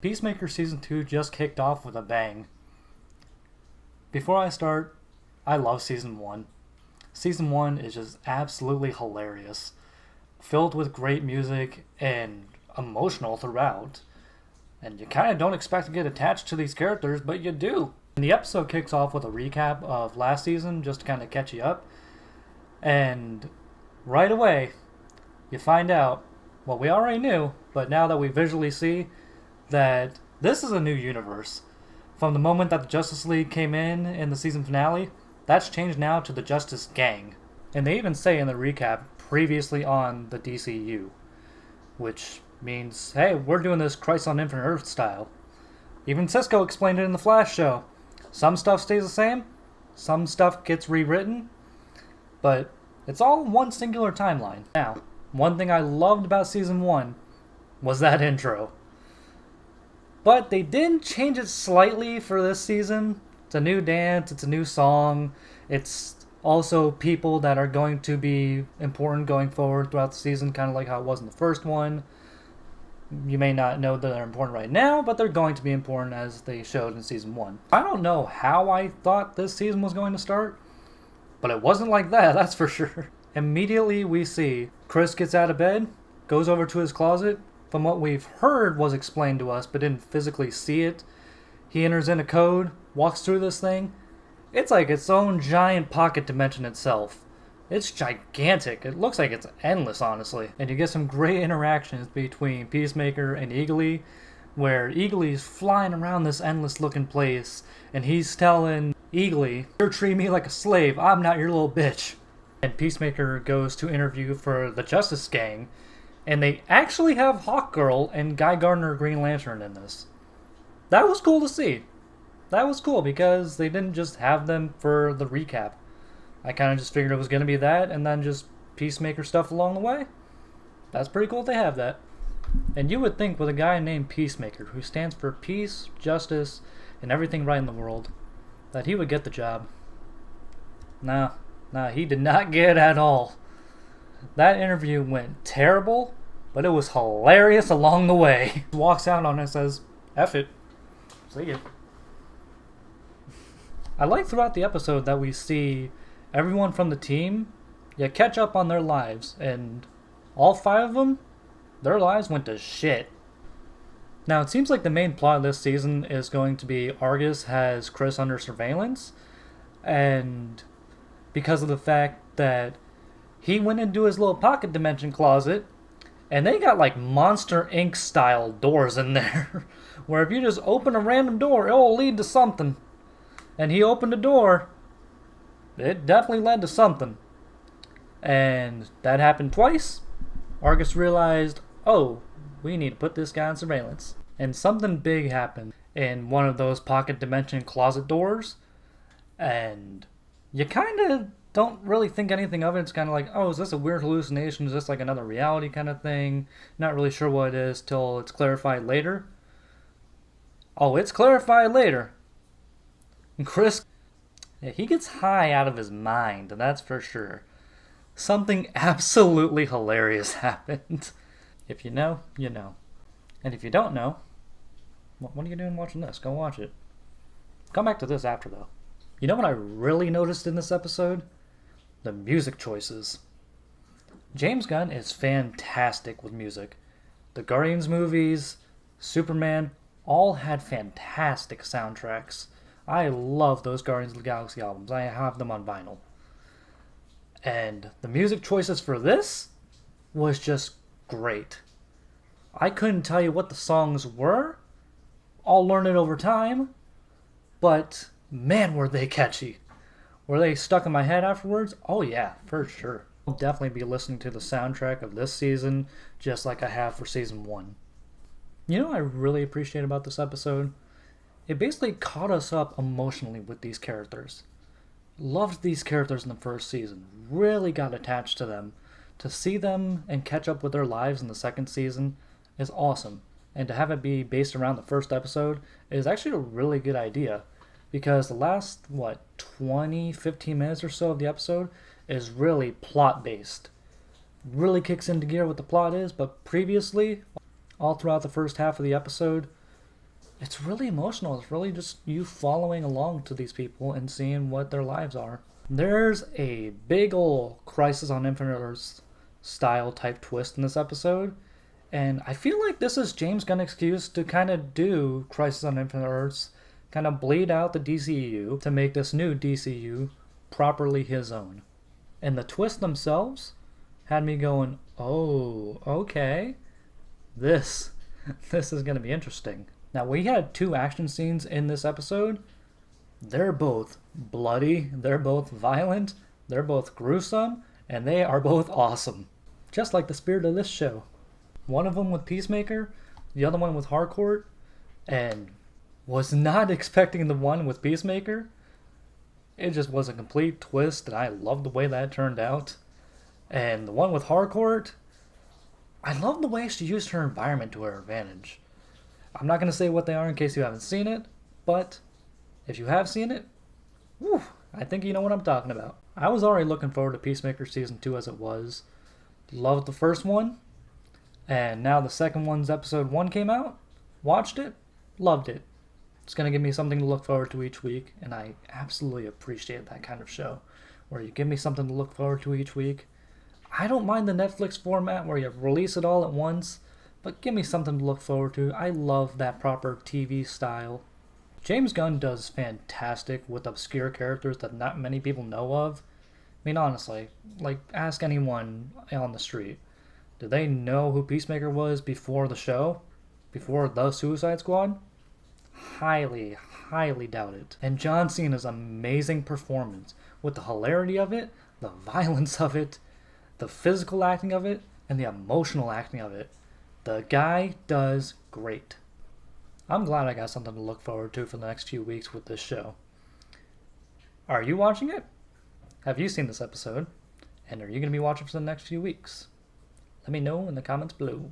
Peacemaker Season 2 just kicked off with a bang. Before I start, I love Season 1. Season 1 is just absolutely hilarious. Filled with great music and emotional throughout. And you kind of don't expect to get attached to these characters, but you do. And the episode kicks off with a recap of last season, just to kind of catch you up. And right away, you find out what we already knew, but now that we visually see that this is a new universe. From the moment that the Justice League came in the season finale, that's changed now to the Justice Gang. And they even say in the recap, previously on the DCU, which means, hey, we're doing this Crisis on Infinite Earth style. Even Cisco explained it in the Flash show. Some stuff stays the same, some stuff gets rewritten, but it's all one singular timeline. Now, one thing I loved about Season 1 was that intro. But they did change it slightly for this season. It's a new dance, it's a new song. It's also people that are going to be important going forward throughout the season, kind of like how it was in the first one. You may not know that they're important right now, but they're going to be important as they showed in Season 1. I don't know how I thought this season was going to start, but it wasn't like that, that's for sure. Immediately we see Chris gets out of bed, goes over to his closet. From what we've heard was explained to us, but didn't physically see it. He enters in a code, walks through this thing. It's like its own giant pocket dimension itself. It's gigantic. It looks like it's endless, honestly. And you get some great interactions between Peacemaker and Eagly, where Eagly's flying around this endless looking place, and he's telling Eagly, "You're treating me like a slave. I'm not your little bitch." And Peacemaker goes to interview for the Justice Gang, and they actually have Hawkgirl and Guy Gardner Green Lantern in this. That was cool to see. That was cool because they didn't just have them for the recap. I kind of just figured it was going to be that and then just Peacemaker stuff along the way. That's pretty cool they have that. And you would think with a guy named Peacemaker, who stands for peace, justice, and everything right in the world, that he would get the job. Nah, he did not get it at all. That interview went terrible, but it was hilarious along the way. He walks out on it and says, "F it. See ya." I like throughout the episode that we see everyone from the team catch up on their lives, and all 5 of them, their lives went to shit. Now, it seems like the main plot of this season is going to be Argus has Chris under surveillance, and because of the fact that he went into his little pocket dimension closet, and they got like Monster Inc. style doors in there, where if you just open a random door, it'll lead to something. And he opened a door, it definitely led to something. And that happened twice. Argus realized, oh, we need to put this guy on surveillance. And something big happened in one of those pocket dimension closet doors, and you kind of don't really think anything of it. It's kind of like, oh, is this a weird hallucination? Is this like another reality kind of thing? Not really sure what it is till it's clarified later. Oh, it's clarified later. And Chris, he gets high out of his mind, and that's for sure. Something absolutely hilarious happened. If you know, you know. And if you don't know, what are you doing watching this? Go watch it. Come back to this after, though. You know what I really noticed in this episode? The music choices. James Gunn is fantastic with music. The Guardians movies, Superman, all had fantastic soundtracks. I love those Guardians of the Galaxy albums. I have them on vinyl. And the music choices for this was just great. I couldn't tell you what the songs were. I'll learn it over time. But man, were they catchy. Were they stuck in my head afterwards? Oh yeah, for sure. I'll definitely be listening to the soundtrack of this season, just like I have for Season 1. You know what I really appreciate about this episode? It basically caught us up emotionally with these characters. Loved these characters in the first season. Really got attached to them. To see them and catch up with their lives in the second season is awesome. And to have it be based around the first episode is actually a really good idea. Because the last, 15 minutes or so of the episode is really plot-based. Really kicks into gear what the plot is, but previously, all throughout the first half of the episode, it's really emotional. It's really just you following along to these people and seeing what their lives are. There's a big ol' Crisis on Infinite Earths style type twist in this episode, and I feel like this is James Gunn's excuse to kind of do Crisis on Infinite Earths, kind of bleed out the DCU to make this new DCU properly his own. And the twists themselves had me going, oh, okay, this is going to be interesting. Now, we had 2 action scenes in this episode. They're both bloody, they're both violent, they're both gruesome, and they are both awesome. Just like the spirit of this show. One of them with Peacemaker, the other one with Harcourt, and was not expecting the one with Peacemaker. It just was a complete twist, and I loved the way that turned out. And the one with Harcourt, I love the way she used her environment to her advantage. I'm not going to say what they are in case you haven't seen it, but if you have seen it, whew, I think you know what I'm talking about. I was already looking forward to Peacemaker Season 2 as it was. Loved the first one, and now the second one's Episode 1 came out. Watched it, loved it. It's going to give me something to look forward to each week, and I absolutely appreciate that kind of show, where you give me something to look forward to each week. I don't mind the Netflix format where you release it all at once, but give me something to look forward to. I love that proper TV style. James Gunn does fantastic with obscure characters that not many people know of. I mean, honestly, like, ask anyone on the street. Do they know who Peacemaker was before the show? Before the Suicide Squad? Highly, highly doubt it. And John Cena's amazing performance, with the hilarity of it, the violence of it, the physical acting of it, and the emotional acting of it. The guy does great. I'm glad I got something to look forward to for the next few weeks with this show. Are you watching it? Have you seen this episode? And are you going to be watching for the next few weeks? Let me know in the comments below.